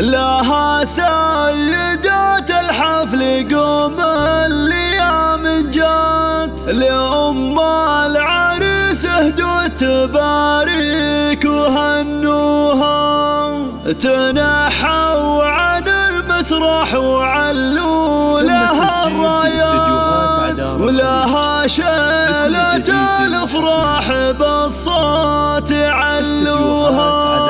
لها سيدات الحفل قوم الايام جات، لأم العريس اهدوا تباريك وهنوها، تنحوا عن المسرح وعلوا لها الرايات، ولها شيلة الافراح بالصوت علوها.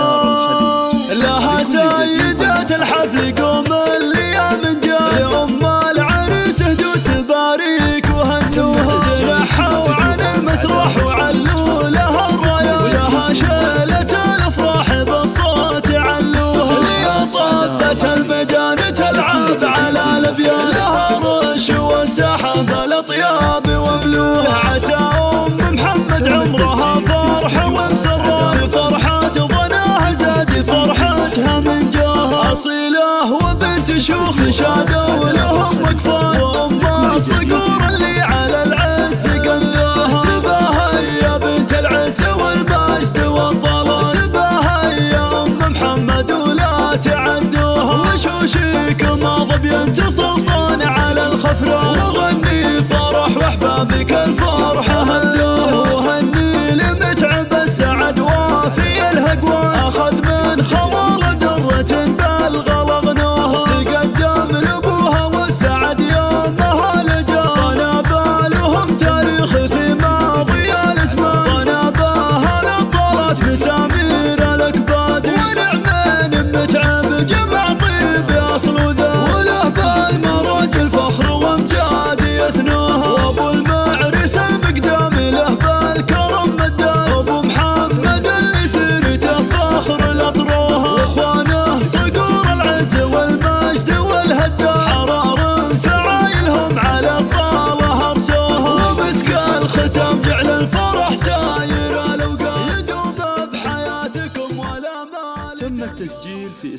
لها سيدات الحفل قوم الايام جات، لأم العريس اهدوا تباريك وهنوها، تنحوا عن المسرح وعلوا لها الرايات، ولها شيلة الافراح بالصوت علوها. يا طبة الميدان تلعب على الابيان، لها رش والسحب الاطياب وملوها، عسى ام محمد عمرها فرحه ومسره، فرحة ظناها زاد فرحتها من جاها، أصيلة وبنت شيوخ شادوا لهم وقفات، وأم الصقور اللي على العز قندوها، تباهي يا بنت العز والمجد والطلال، تباهي يا ام محمد ولا تعدوها، وشوشيك ما ظبي سلطان على الخفران، وغني فرح واحبابك الفرحة هدوها، وهني لمتعب السعد وافي الهقوان، اخذ من خوال درة بالغلا غنوها، تقدم لابوها والسعد يومها لجا، طنى بالهم تاريخ في ماضي الازمان، طنى بها نطلت مسامير الاكباد، ونعمين متعب جمع طيب اصل وذا، وله بالمراج الفخر وامجاد يثنوها، وابو المعرس المقدام له بالكرم مداد، وابو محمد اللي سيرته فخر الاطروها، واخوانه صقور العز والمجد والهداد، حرار فعايلهم على الطاله ارسوها، ومسك الختام جعل الفرح ساير الاوقات، يدوم بحياتكم ولا مال. تم التسجيل في